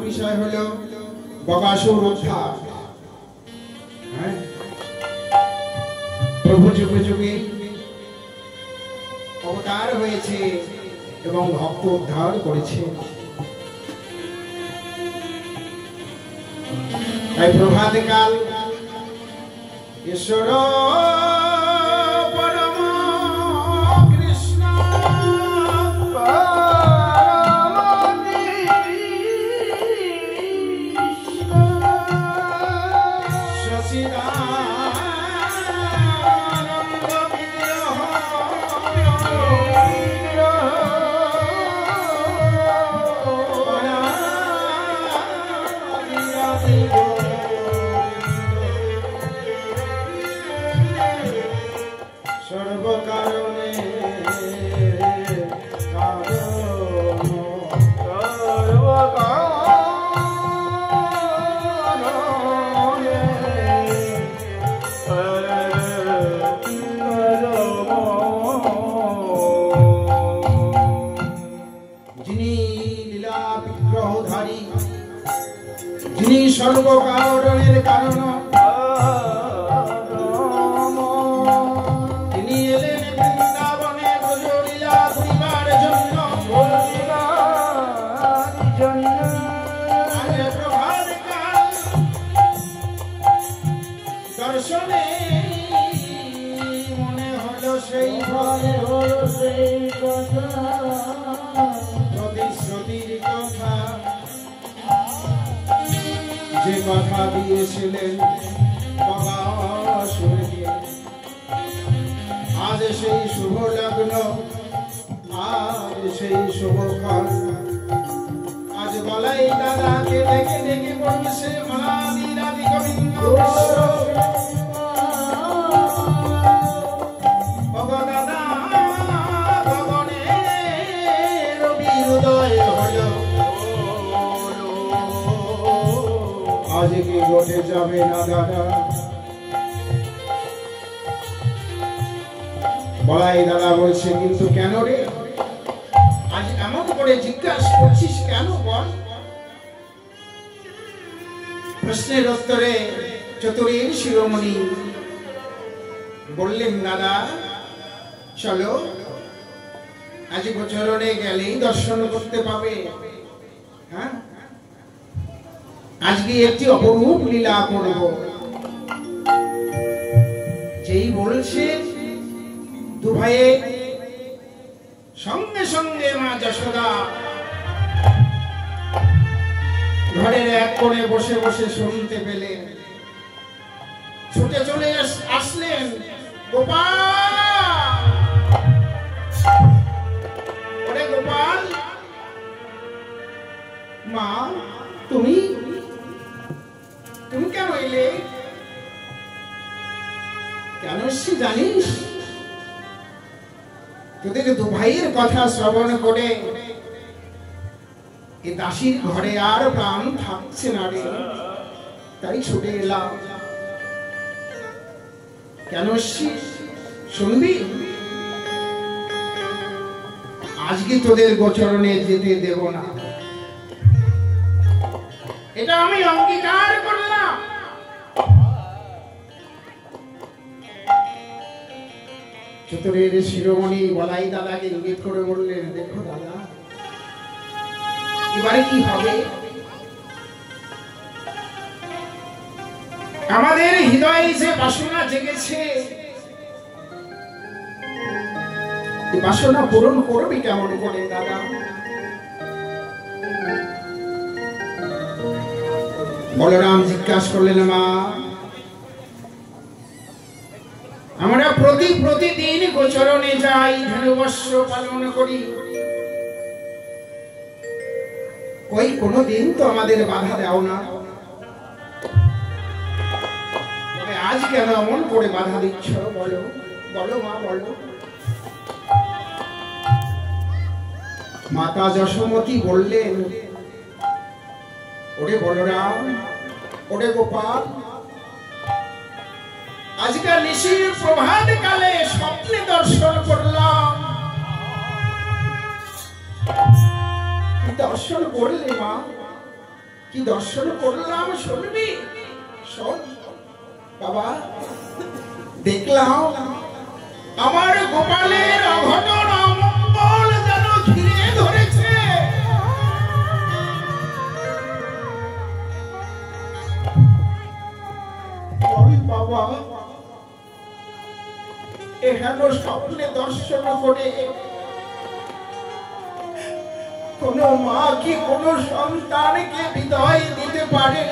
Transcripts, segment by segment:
বিষয় হলো বকাসুর উদ্ধার। প্রভু যুগে যুগে অবতার হয়েছে এবং ভক্ত উদ্ধার করেছে। তাই প্রভাত কাল ঈশ্বর পরম কৃষ্ণ সর্বকারণের কারণ তিনি এলেন বৃন্দাবনে ব্রজলীলা করিবার জন্য। দর্শনে মনে হলো সেই প্রতিশ্রুতির কথা, যে কথা দিয়েছিলেন বকাসুরকে। আজ সেই শুভ লগ্ন, আজ সেই শুভক্ষণ। আজ বলাই দাদাকে ডেকে ডেকে বলছে মালাদি রাধি গোবিন্দ দাদা ভবনে রবি হৃদয় হলো। আজ কি ঘটে যাবে না দাদা? বলাই দাদা বলছে কিন্তু কেন রে, আজ এমন করে জিজ্ঞাসা করছিস কেন বল? প্রশ্নের উত্তরে চতুরীর শিরোমণি বললেন দাদা চলো, আজ গোচরণে গেলেই দর্শন করতে পাবে। হ্যাঁ, আজকে একটি অপরূপ লীলা করব। যেই বলছে দু ভাইয়ে সঙ্গে সঙ্গে মা যশোদা ঘরের এক কোণে বসে বসে শুনতে পেলেন। ছুটে চলে আসলেন, গোপাল ওরে গোপাল, মা তুমি তুমি কেন এলে? কেন এসছি জানিস? তোদের দু ভাইয়ের কথা শ্রবণ করে এই দাসীর ঘরে আর প্রাণ থাকছে না রে, তাই ছুটে এলাম। কেন এসছিস শুনবি? আজকে তোদের গোচরণে যেতে দেব না, এটা আমি অঙ্গীকার করলাম। চতুরের শিরোমণি বলাই দাদাকে ইঙ্গিত করে বললেন, দেখো দাদা এবারে কি হবে? আমাদের হৃদয়ে যে বাসনা জেগেছে, এই বাসনা পূরণ করবি কেমন করে দাদা? বলরাম জিজ্ঞাসা করলেন, মা আমরা প্রতিদিন গোচরণে যাই, ধনুবর্ষ পালন করি, কই কোনদিন তো আমাদের বাধা দাও না, তবে আজ কেন এমন করে বাধা দিচ্ছ? বলো বলো মা বলো। মাতা যশোমতী বললেন, ওরে বলরাম, ওরে গোপাল, আজকাল নিশির প্রভাত কালে স্বপ্নে দর্শন করলাম। দর্শন করলে মা, কি দর্শন করলাম শুনবি? শোন বাবা, দেখলাম আমার গোপালের অঘটন অমঙ্গল যেন ঘিরে ধরেছে। বাবা এখানে স্বপ্নে দর্শন করে কোন মা কি কোন সন্তানকে বিদায় দিতে পারে?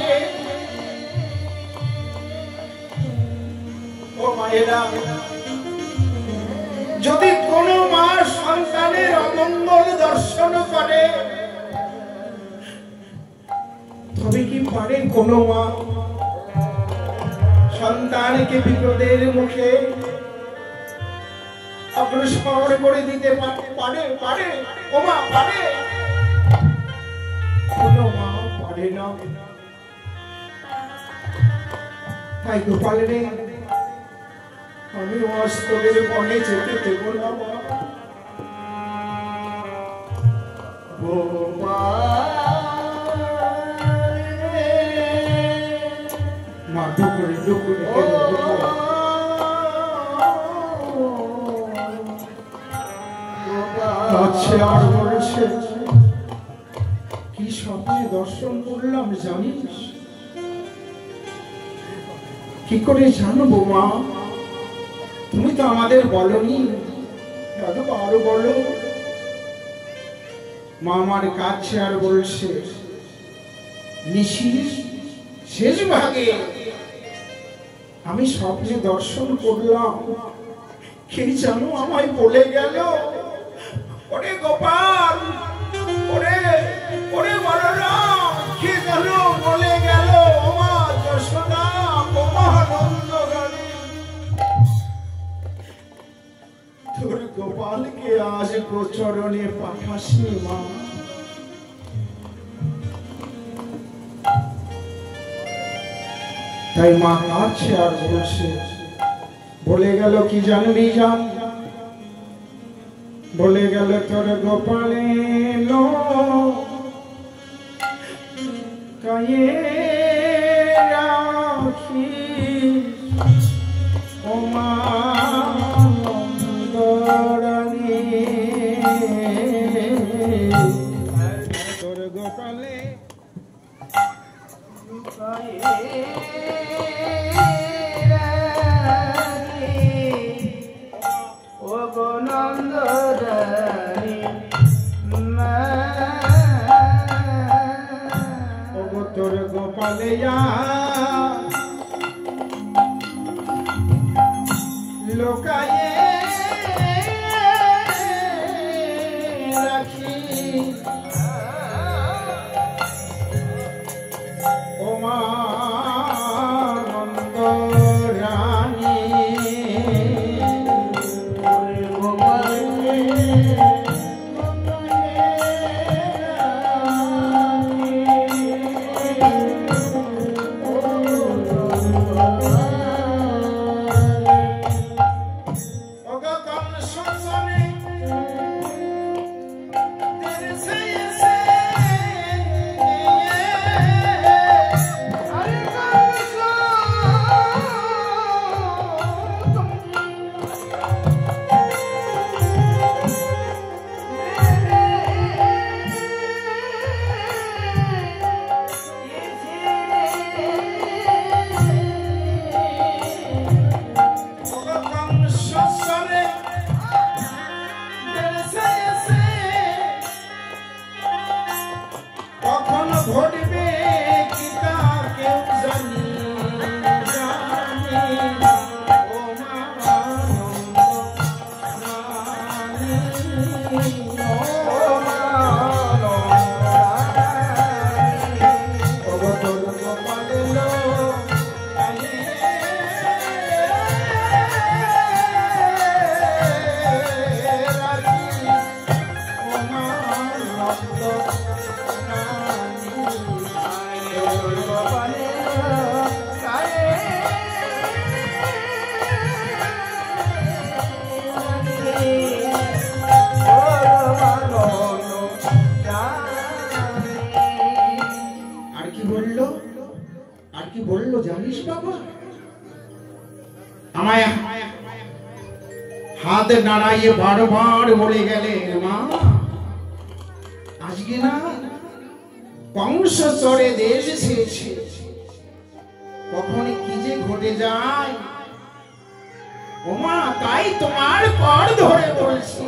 ও মায়েরা, যদি কোন মা সন্তানের অমঙ্গল দর্শন করে, তবে কি পারে কোন মা সন্তানকে বিপদের মুখে অগ্রসর করে দিতে পারে? পারে ও মা, পারে? কোন মা পারে না। তাই গোপাল রে, আমি অস্তরের বনে যেতে দেব না। মা ডুকুরে ডুকুরে আর বলছে, কি স্বপ্নে দর্শন করলাম জানিস? কি করে জানবো মা? তুমি তো আমাদের বলনি, দাদু আরো বলো। মা আমার কাছে আর বলছে, নিশির শেষ ভাগে আমি স্বপ্নে দর্শন করলাম, কে জানো আমায় বলে গেল, ওরে গোপাল, ওরে ওরে বলরাম, কে যেন বলে গেল, ওমা যশোদা, ওমা নন্দরানী, তোর গোপালকে আজ গোচরণে পাঠাসনি মা। তাই মা কাছে আর বলছে, বলে গেল কি জানবি জান? বলে গেল তোর গোপালে লো কায়ে রাখি ওমা নন্দরানী, তোর গোপালে তোর গোপালে লোকায়ে রাখি ওমা নন্দরানী, Oh বলিস বাবা? আমায় হাত নাড়াইয়ে বারবার বলে গেলে, মা আজকে না কংস চড়ে দেশ এসেছে, কখন কি যে ঘটে যায়। ওমা তাই তোমার পর ধরে বলছি,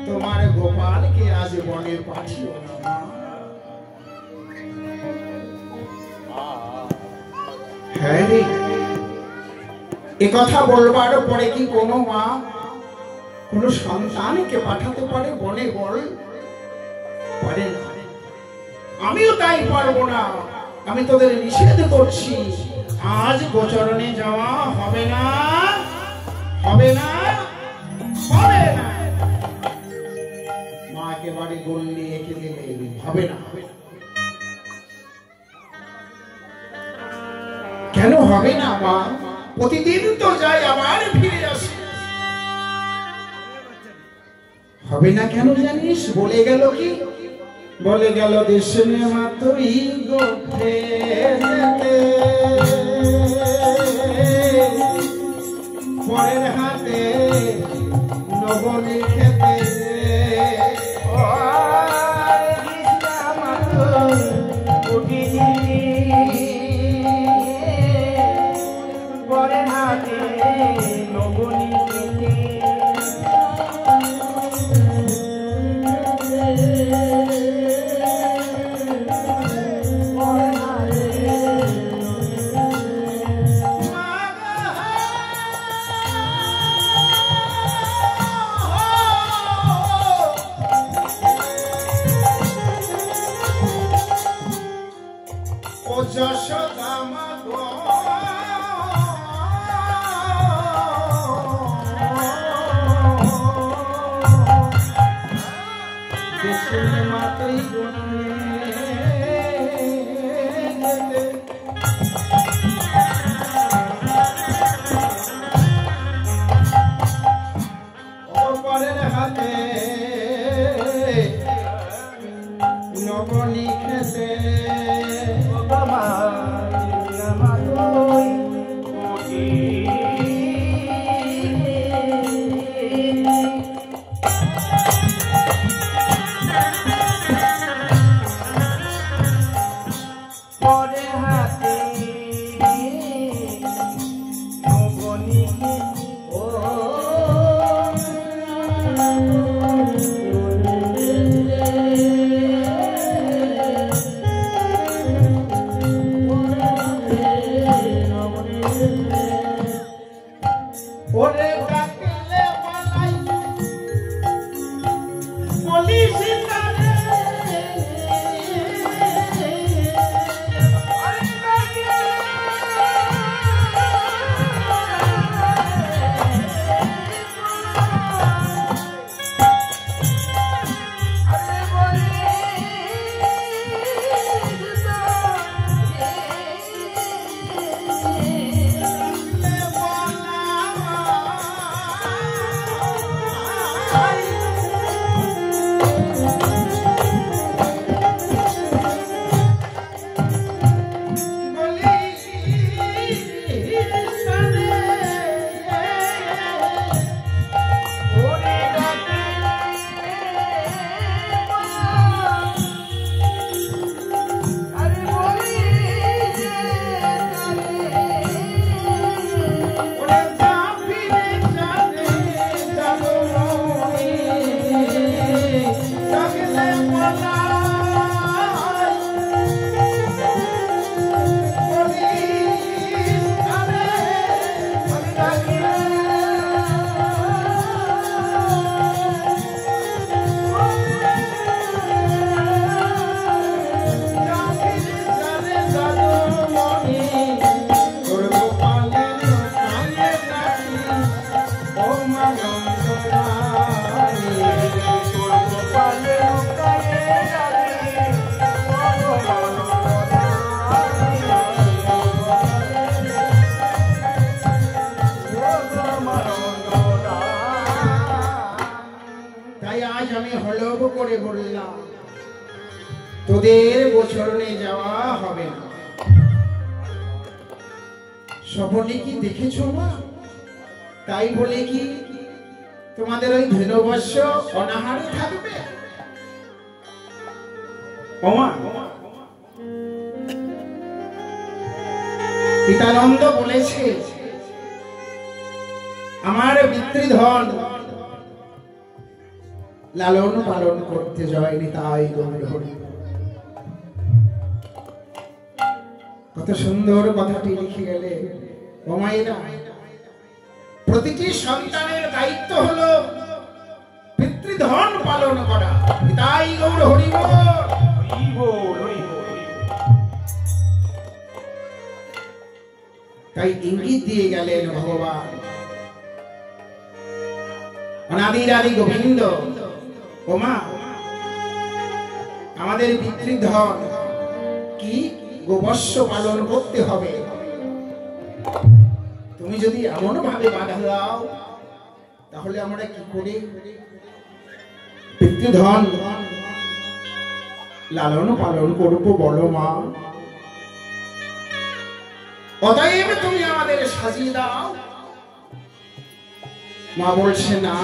তোমার গোপালকে আজ বনে পাঠিও না। হ্যাঁ রে, এ কথা বলবার পরে কি কোনো মা কোনো সন্তানকে পাঠাতে পারে বনে? বল, পারে না। আমিও তাই পারবো না। আমি তোদের নিষেধ করছি, আজ গোচরণে যাওয়া হবে না, হবে না, হবে না। মা একেবারে গল্লি এঁকে দিলে, হবে না, হবে না। কেন হবে না মা? প্রতিদিন তো যাই, আবার ফিরে আসি। হবে না কেন জানিস? বলে গেল কি? বলে গেল দেশে মাতই গোঠে পরের হাতে নবনী খেতে পরের হাতে নবনী খেতে তোদের গোচরণে যাওয়া হবে না। স্বপ্নে কি দেখেছো মা? তাই বলে কি তোমাদের ওই ধনুবর্ষ অনাহারে থাকবে? ওমা, পিতানন্দ বলেছে আমার পিতৃধন লালন পালন করতে যায়নি, তাই গৌর হরি। কত সুন্দর কথাটি লিখে গেলে। ও মায়েরা, প্রতিটি সন্তানের দায়িত্ব হলো পিতৃধন পালন করা, তাই গৌর হরি বল। তাই ইঙ্গিত দিয়ে গেলেন ভগবান অনাদির আদি গোবিন্দ, ওমা আমাদের পিতৃধন কি গোবর্ষ পালন করতে হবে। তুমি যদি এমন ভাবে বাধা দাও তাহলে আমরা কি করে পিতৃধন লালন পালন করবো বলো মা? অতএব তুমি আমাদের সাজিয়ে দাও। মা বলছে না,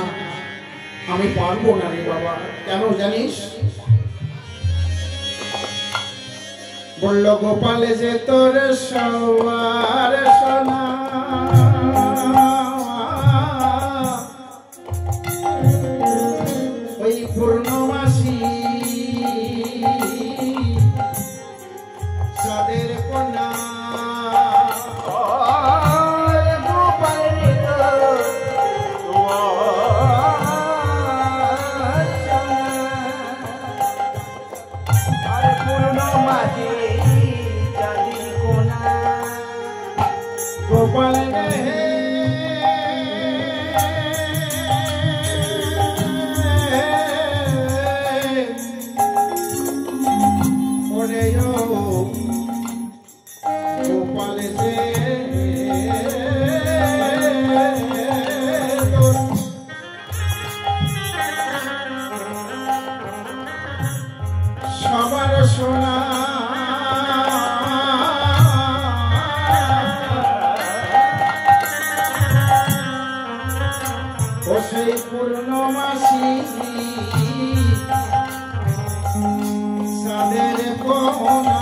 আমি পারবো না রে বাবা। কেন জানিস? বলল গোপালে যে তোর সবার সোনা, ওই পূর্ণমাসী সাদের কন্যা, গোপাল গোপাল যে সবার সোনা, ও সেই পূর্ণমাসী সাদের কোনা,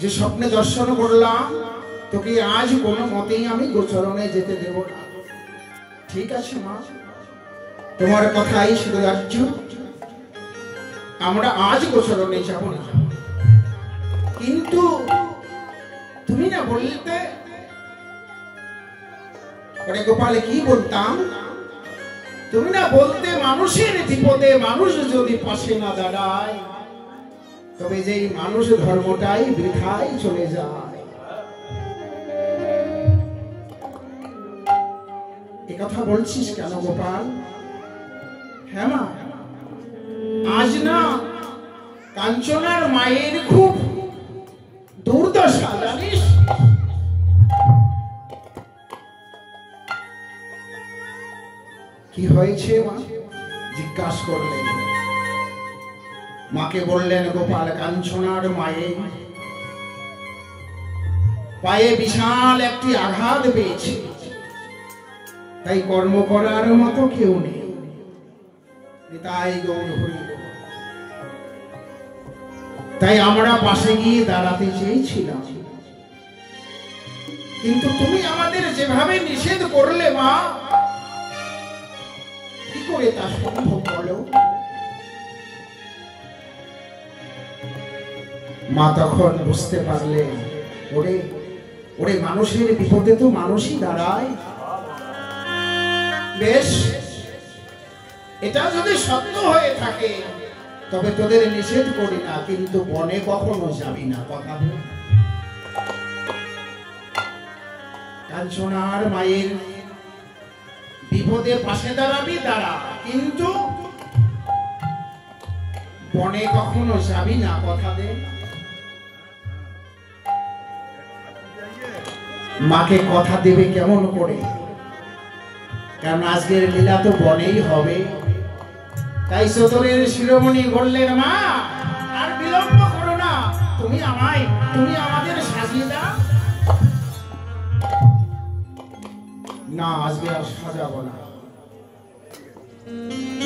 যে স্বপ্নে দর্শন করলাম তোকে আজ কোনো মতেই আমি গোচরণে যেতে দেব না। ঠিক আছে মা, তোমার কথাই শুধু রাজ্য, আমরা আজ গোচরণে যাব না। কিন্তু তুমি না বলতে, গোপালে কি বলতাম, তুমি না বলতে মানুষের বিপদে মানুষ যদি পাশে না দাঁড়ায় তবে যে মানুষ ধর্মটাই বৃথায় চলে যায়। এ কথা বলছিস কেন গোপাল? হ্যাঁ মা, আজ না কাঞ্চনার মায়ের খুব দুর্দশা, জানিস? কি হয়েছে মা? জিজ্ঞাসা করলেন। মাকে বললেন, গোপাল, কাঞ্চনার মায়ের পায়ে বিশাল একটি আঘাত পেয়েছে, তাই কর্ম করার মতো কেউ নেই। তাই গৌর হরি, তাই আমরা পাশে গিয়ে দাঁড়াতে চেয়েছিলাম, কিন্তু তুমি আমাদের যেভাবে নিষেধ করলে মা, কি করে তা সম্ভব বলো? মা তখন বুঝতে পারলেন, ওরে ওরে মানুষের বিপদে তো মানুষই দাঁড়ায়। বেশ, এটা যদি সত্য হয়ে থাকে তবে তোদের নিষেধ করি না, কিন্তু বনে কখনো যাবি না, কথা বল। কাঞ্চনার মায়ের বিপদে পাশে দাঁড়াবি, দাঁড়া, কিন্তু বনে কখনো যাবি না, কথা দে। মাকে কথা দেবে কেমন করে? কারণ আজকের লীলা তো বনেই হবে। তাই সদরের শিরোমণি বললেন, মা আর বিলম্ব করো না, তুমি আমাদের সাজিয়ে দাও। না, আজকে আর সাজাবো না,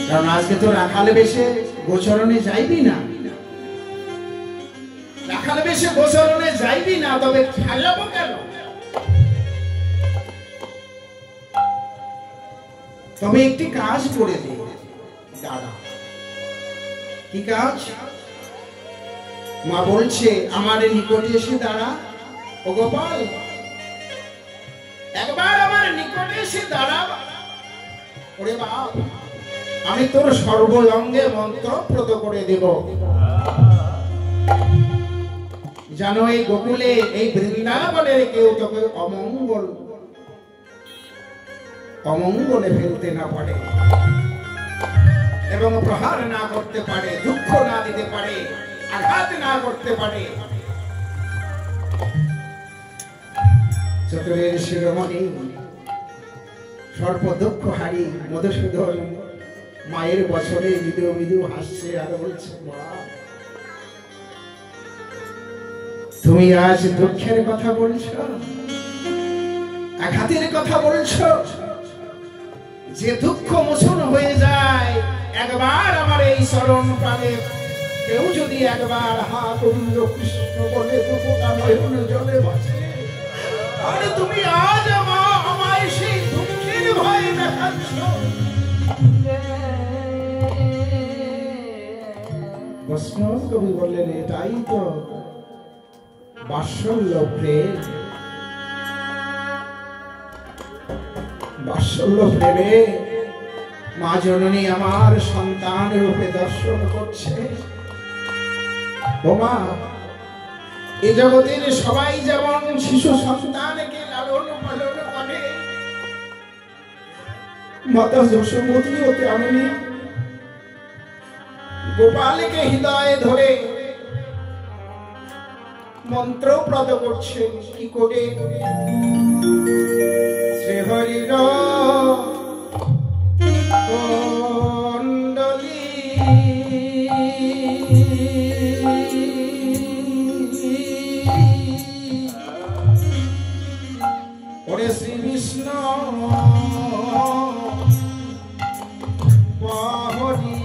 কারণ আজকে তো রাখাল বেশে গোচরণে যাইবি না। রাখাল বেশে গোচরণে যাইবি না, তবে সাজাবো কেন? তবে একটি কাজ করে দে দাদা। কি কাজ? মা বলছে, আমার নিকটে এসে দাঁড়া। ও গোপাল, একবার আমার নিকটে এসে দাঁড়া। ওরে বাপ, আমি তোর সর্বঙ্গে মন্ত্রপ্রদ করে দেব। জানো, এই গোকুলে, এই বৃন্দাবনের কেউ তোকে অমঙ্গলে ফেলতে না পারে এবং প্রহার না করতে পারে, দুঃখ না দিতে পারে, আঘাত না করতে পারে। চতুরের শিরোমণি সর্ব দুঃখ হারি মধুসূদন মায়ের বছরে মৃদু মৃদু হাসছে আর বলছে, তুমি আজ দুঃখের কথা বলছো, আঘাতের কথা বলছো। যে দুঃখ মোচন হয়ে যায় একবার আমার এই চরণ প্রাণে, কেউ যদি একবার হা গোবিন্দ কৃষ্ণ বলে দুঃখটা নয়ন জলে ভাসে, আর তুমি আজ আমায় সেই দুঃখের ভয়ে দেখাচ্ছ। বৈষ্ণব কবি বললেন, এটাই তো বাৎসল্য প্রেম। বাৎসল্য প্রেমে মা জননী আমার সন্তান রূপে দর্শন করছে। ও মা, এই জগতের সবাই যেমন শিশু সন্তানকে লালন পালন করে, মাতা যশোমতীও তেমনি গোপালকে হৃদয়ে ধরে মন্ত্রপ্রদ করছেন। কি করে? শ্রী হরির কুণ্ডলী ওরে শ্রী বিষ্ণু বাহরি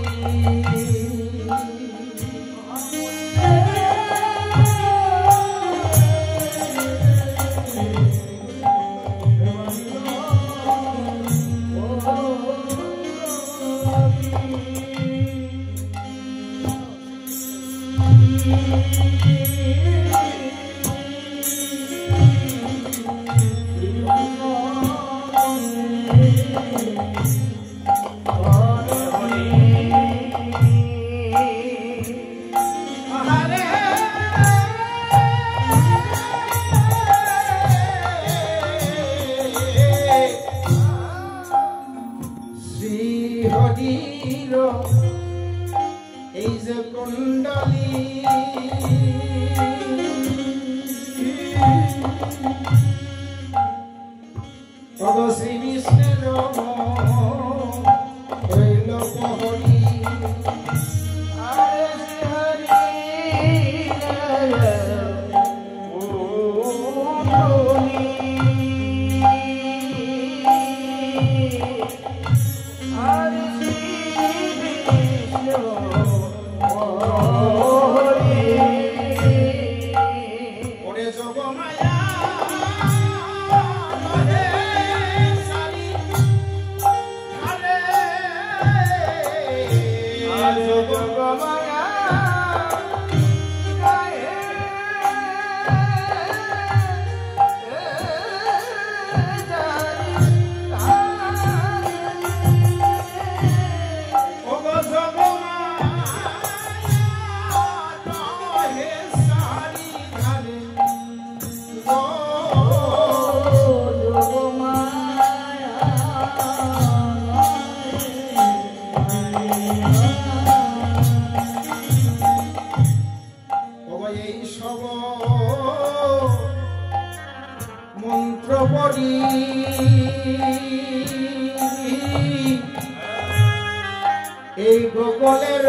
এই গোকুলের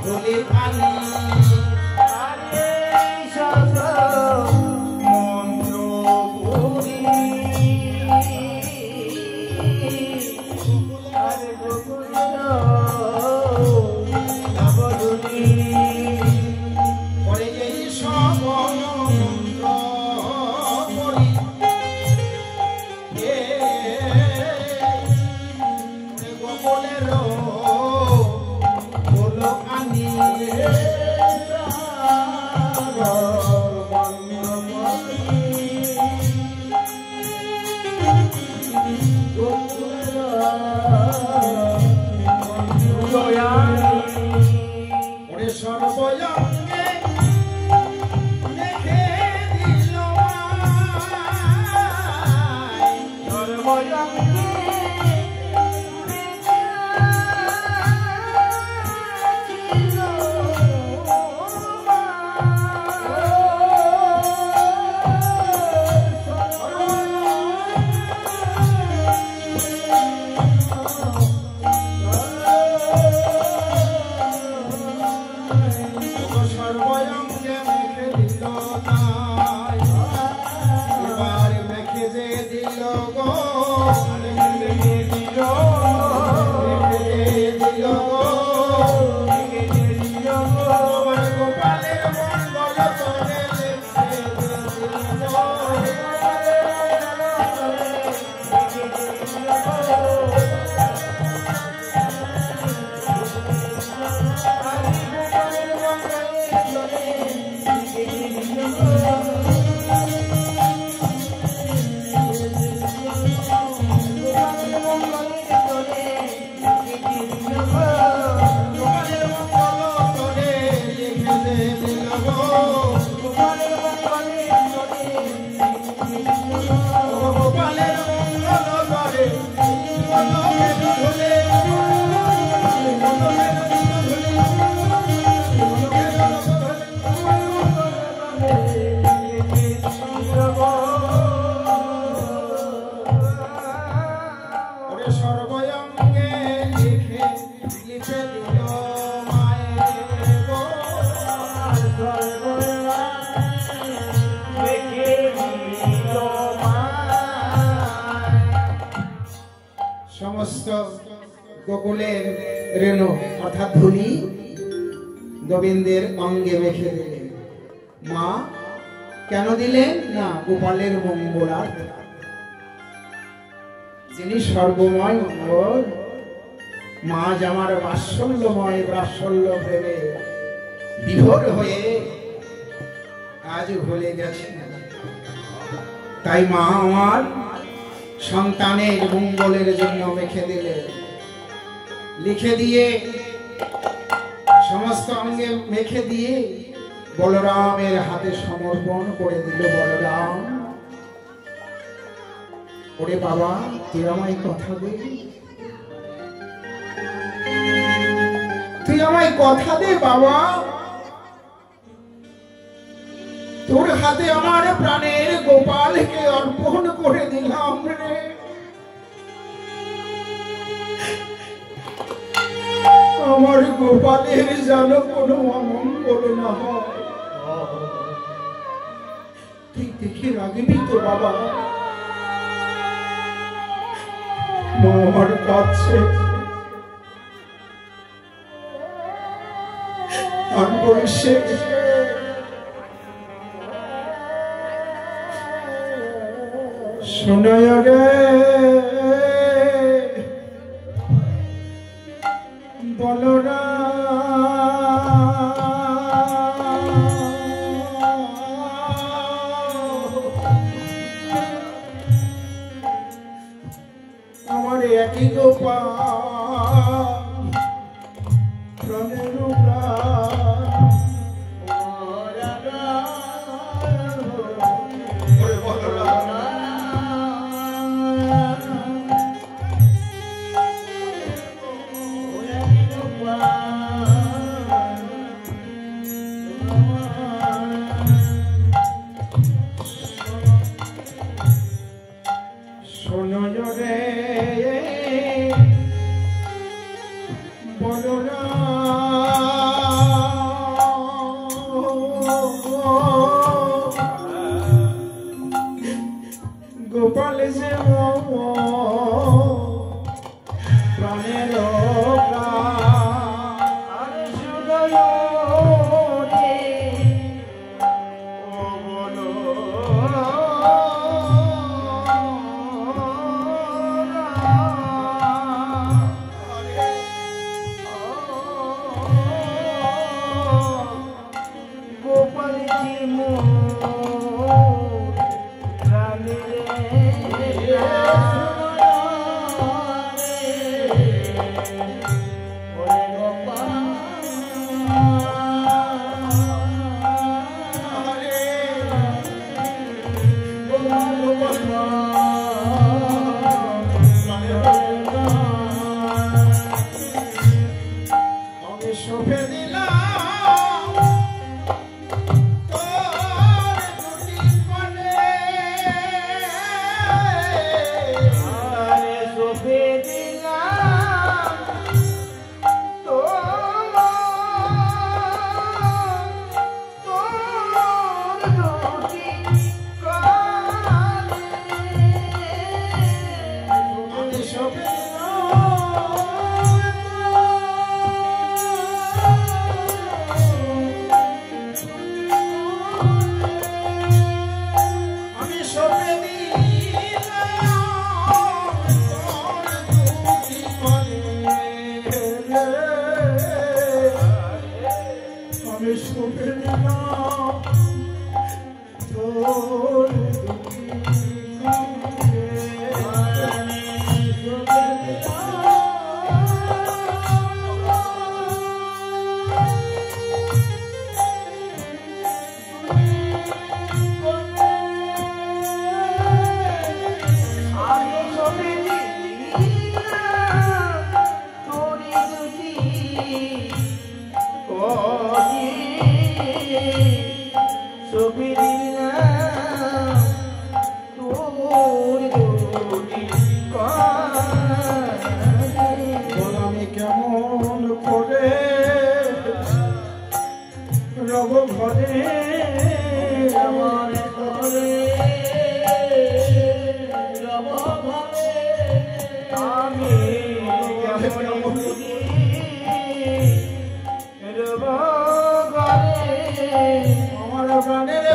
ধুলি পানি গোকুলের রেণু অর্থাৎ ধুলি গোবিন্দের অঙ্গে মেখে দিলেন। মা কেন দিলেন? না, গোপালের মঙ্গলার্থে, যিনি সর্বময় মঙ্গল। মা আমার বাৎসল্যময় বাৎসল্য ভেবে বিভোর হয়ে আজ ভুলে গেছে। তাই মা আমার সন্তানের মঙ্গলের জন্য মেখে দিলে, লিখে দিয়ে সমস্ত অঙ্গে মেখে দিয়ে বলরামের হাতে সমর্পণ করে দিল। বলরাম, ওরে বাবা, তুই আমায় কথা দে, তুই আমায় কথা দে বাবা, তোর হাতে আমার প্রাণের গোপালকে অর্পণ করে দিলাম রে। আমার গোপালের যেন কোনো অমঙ্গল না হয়। তুই দেখে রাখবি তো বাবা। আমার কাছে আর বলছে শোনায় রে বলরা আমার একই গোপাল প্রাণের গোপাল যে প্রাণের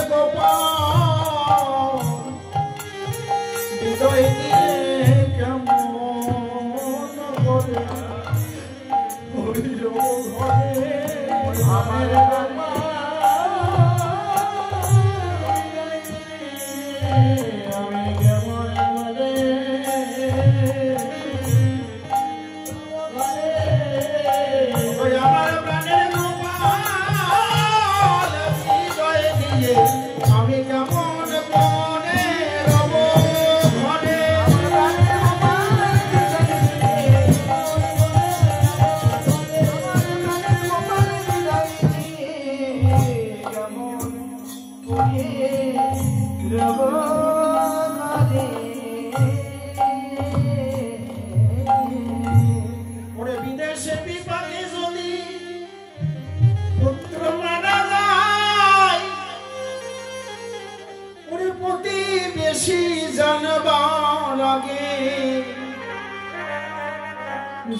গোপাল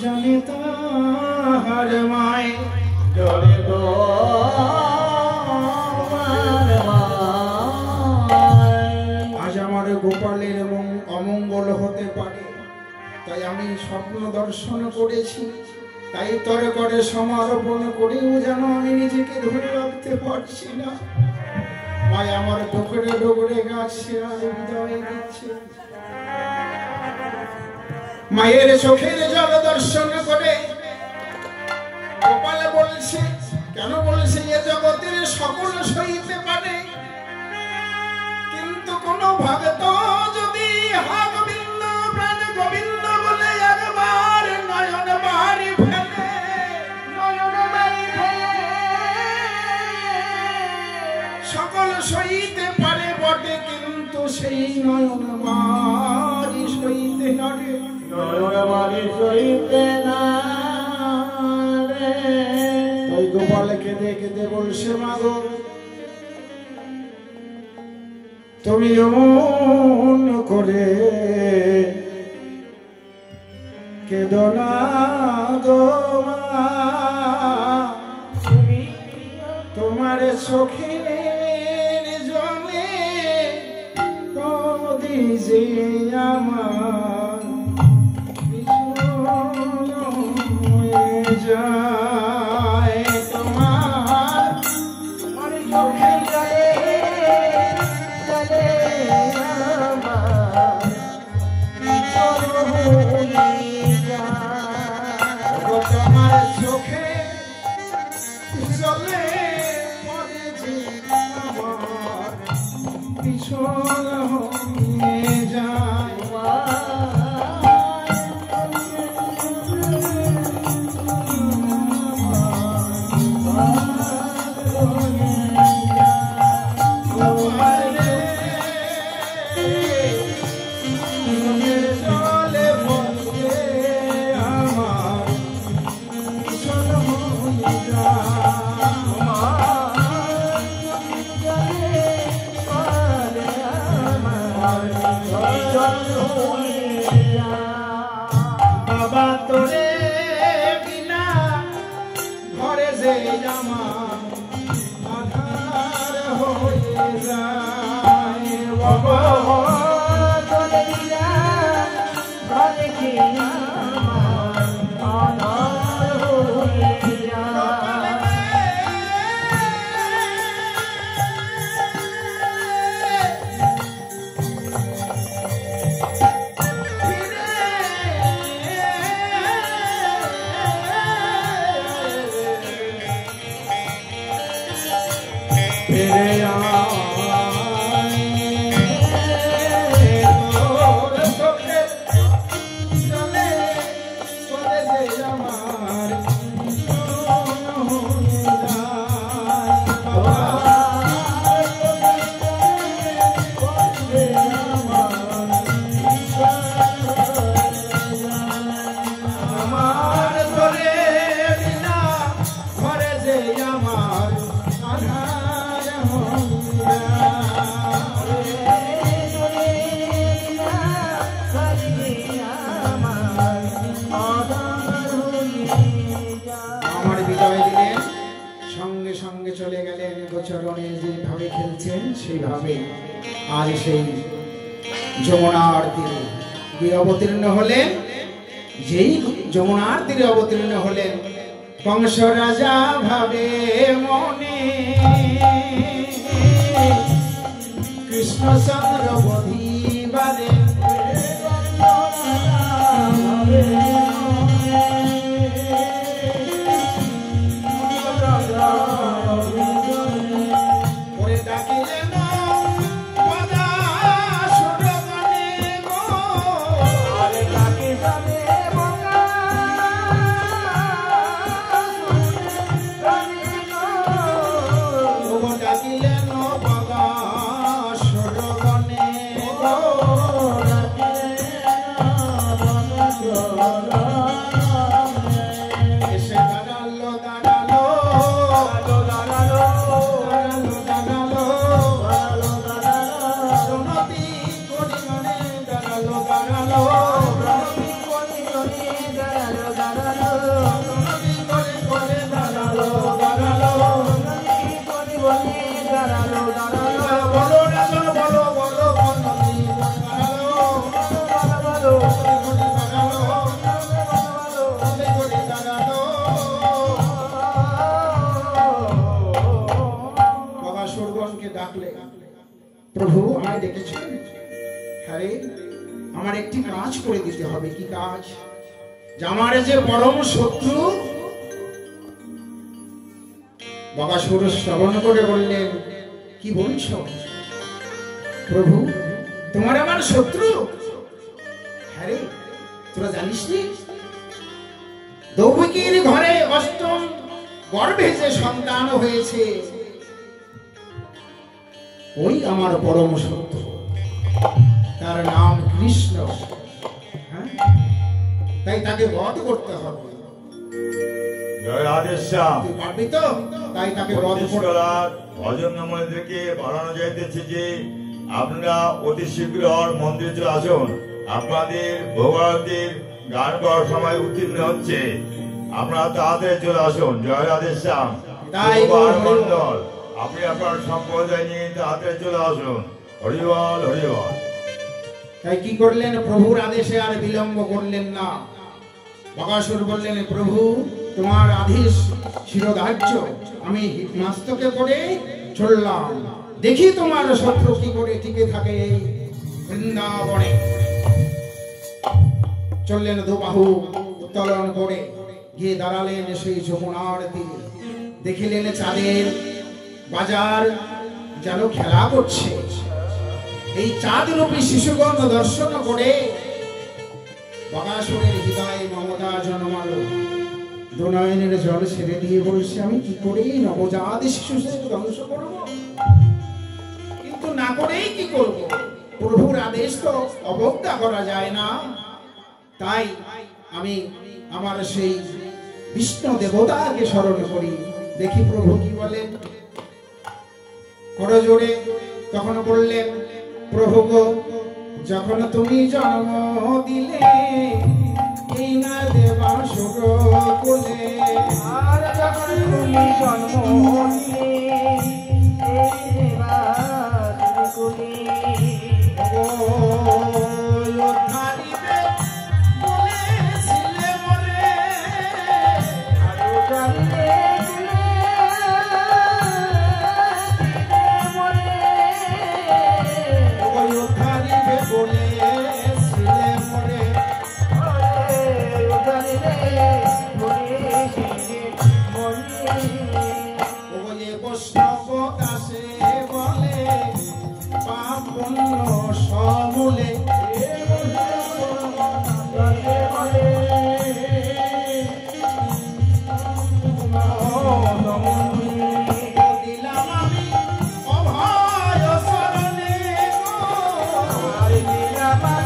জানে তাহার মায় ডরে গো আজ আমার গোপালের অমঙ্গল হতে পারে, তাই আমি স্বপ্ন দর্শন করেছি, তাই তরে করে সমর্পণ করেও যেন আমি নিজেকে ধরে রাখতে পারছি না। মায় আমার ডোকরে ডোকরে গাছে আর হৃদয়ে দিচ্ছে। মায়ের চোখের জল দর্শন করে গোপাল বলছে, কেন বলছে এ জগতের সকল সইতে পারে, কিন্তু কোন ভক্ত যদি হা গোবিন্দ প্রাণ গোবিন্দ বলে একবার নয়ন বাড়ি ফেলে, সকল সইতে পারে বটে, কিন্তু সেই নয়ন বাড়ি সইতে নড়ে, নয়ন বাড়ি সইতে না রে। তাই গোপাল কেঁদে কেঁদে বলছে, মাগো তুমি এমন করে কেঁদো না গো মা, তোমার চোখের জলে কদি যে আমার যায়, তোমার চোখের জলে তোমার চোখে জলে পিছল হয়ে যায়, বাবা তোরে বিনা ঘরে যে আমার আধার হয়ে যায়, বাবা তোরে বিনা ঘরে যে আমার আধার হয়ে যায়। চলে গেলেন গোচরণে যেভাবে খেলছেন সেইভাবে আজ সেই যমুনার তীরে গিয়ে অবতীর্ণ হলেন। যেই যমুনার তীরে অবতীর্ণ হলেন, কংস রাজা ভাবে মনে কৃষ্ণচন্দ্র বধিবারে, ডাকিলেন আমার একটি কাজ করে দিতে হবে। কি কাজ? যে আমার যে পরম শত্রু বকাসুর শ্রবণ করে বললেন, কি বলছ প্রভু, তোমার আমার শত্রু? হ্যাঁ রে, তোরা জানিস নি দৌহিকীর ঘরে অষ্টম গর্ভে যে সন্তান হয়েছে ওই আমার পরম শত্রু, তার নাম কৃষ্ণ। হ্যাঁ, তাই তাকে বধ করতে হবে। জয় আদেশ্যাম, তুই পারবি তো? তাই তাকে বধ করতে ভজনমণিদেরকে বাড়ানো যাইতেছে যে আপনারা অতি শীঘ্র মন্দিরে চলে আসুন। আপনাদের ভোগারতির গান করার সময় উত্তীর্ণ হচ্ছে, আপনারা তাড়াতাড়ি চলে আসুন। জয় আদেশ্যাম মন্ডল, আপনি আপনার সম্প্রদায় নিয়ে তাড়াতাড়ি চলে আসুন। হরিবল হরিবল। তাই কি করলেন? প্রভুর আদেশে আর বিলম্ব করলেন না। বকাসুর বললেন, প্রভু তোমার আদেশ শিরোধার্য, আমি হিতমাস্তকে করে চললাম, দেখি তোমার শত্রু কি করে টিকে থাকে এই বৃন্দাবনে। চললেন দুবাহু উত্তোলন করে, গিয়ে দাঁড়ালেন সেই যমুনার তীরে। দেখিলেন চাঁদের বাজার যেন খেলা করছে। এই চাঁদরূপী শিশুগণ দর্শন করে বকাসুরের হৃদয়ে মমতা জন্মালো। দুনয়নের জল ছেড়ে দিয়ে বলছে, আমি কি করে নবজাত শিশুকে ধ্বংস করব? কিন্তু না করেই কি করব? প্রভুর আদেশ তো অবজ্ঞা করা যায় না। তাই আমি আমার সেই বিষ্ণু দেবতাকে স্মরণ করি, দেখি প্রভু কি বলেন। করজোড়ে তখন বললেন, প্রভু গো, যখন তুমি জন্ম দিলে এই না দেবা সুর কোলে, আর যখন তুমি জন্ম দিলে এই দেবা কোলে, ধারিবে বলেছিলে মরে, আরো জানলে ধারিবে বলেছিলে মরে, ওয়ে বৈষ্ণব দাসে বলে পাপ পুণ্য সমূলে, দিলাম আমি অভয় শরণে গো, দিলাম আমি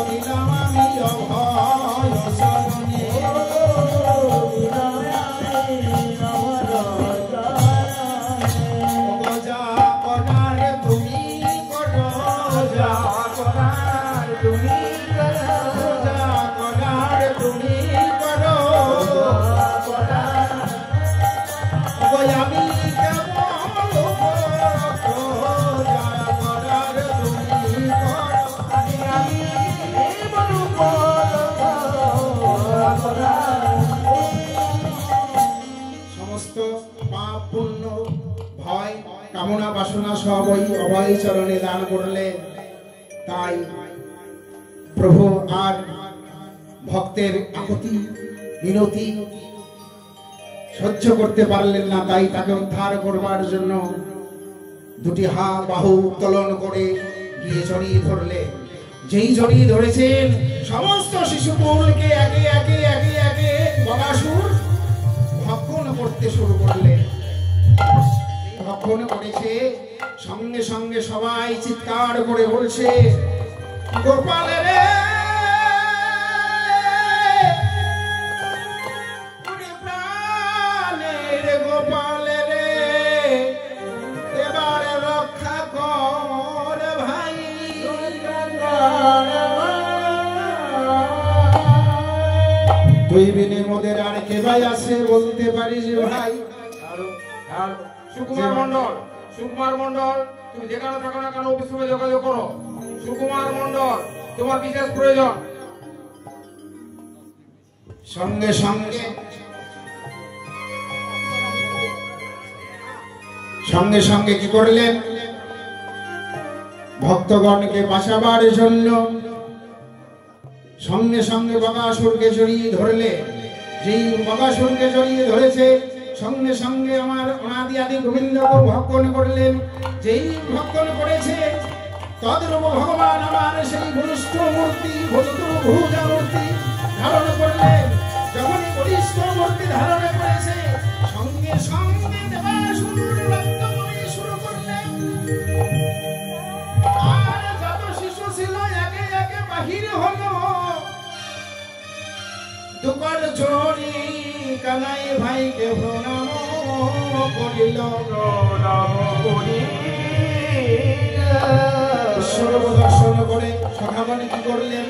দিলাম আমি অভয় শরণে, যা করার তুমি করো, যা করার তুমি করো, যা করার তুমি করো, আমি কেবল যা করার তুমি করো, সমস্ত পাপ পুণ্য ভয় কামনা বাসনা সব ওই অভয় চরণে দান করলে। তাই প্রভু আর ভক্তের আকুতি মিনতি সহ্য করতে পারলেন না। তাই তাকে উদ্ধার করবার জন্য দুটি বাহু উত্তোলন করে গিয়ে জড়িয়ে ধরলে। যেই জড়িয়ে ধরেছেন সমস্ত শিশুকুলকে একে একে একে একে বকাসুর ভক্ষণ করতে শুরু করলেন। ভক্ষণ করেছে, সঙ্গে সঙ্গে সবাই চিৎকার করে বলছে, গোপাল রে, প্রাণের গোপাল রে, এবার রক্ষা কর ভাই। তুই বিনে মোদের আর কে ভাই আছে বলতে পারিস ভাই? সুকুমার মন্ডল, সুকুমার মন্ডল, তুমি যেখানে থাকো না কেন অফিসে যোগাযোগ করো। সুকুমার মন্ডল, তোমার বিশেষ প্রয়োজন। সঙ্গে সঙ্গে সঙ্গে সঙ্গে কি করলেন, ভক্তগণকে বাঁচাবার জন্য সঙ্গে সঙ্গে বকাসুরকে জড়িয়ে ধরলে। যেই বকাসুরকে জড়িয়ে ধরেছে সঙ্গে সঙ্গে আমার অনাদি আদি গোবিন্দকে ভক্ষণ করলেন। যেই ভক্ষণ করেছে তদ্রূপ ভগবান আমার সেই বলিষ্ঠ মূর্তি ভুজা মূর্তি ধারণ করলেন। যখনই বলিষ্ঠ মূর্তি ধারণ করেছে সঙ্গে সঙ্গে দেবাসুর রক্ত বমি শুরু করলেন। আর যত শিশু ছিল একে একে বাহির হলো। দুকর চোরি কানাই ভাইকে প্রণাম করিল, ঈশ্বর দর্শন করে সখাগণে কি করলেন,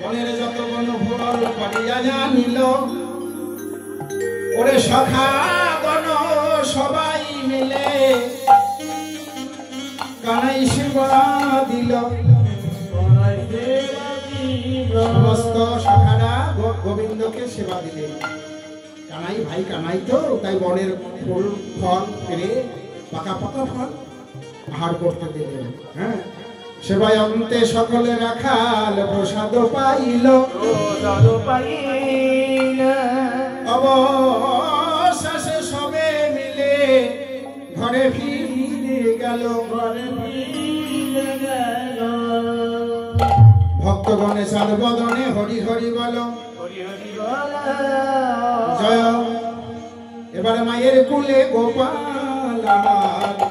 বনের যত বন ভোর পাড়িয়া জানিল। ওরে সখাগণ সবাই মিলে কানাই সেবা দিল। সমস্ত সখারা গোবিন্দকে সেবা দিলেন। কানাই ভাই কানাই তো তাই বনের ফুল ফল পেরে পাকা পাকা ফল আহার করতে দিলেন। হ্যাঁ, সেবায় অন্তে সকলে রাখাল প্রসাদ পাইল। অবশেষে সবে মিলে ঘরে ফিরে গেল। ভক্তগণে সর্বদনে হরি হরি বল জয়। এবারে মায়ের কুলে গোপাল আমার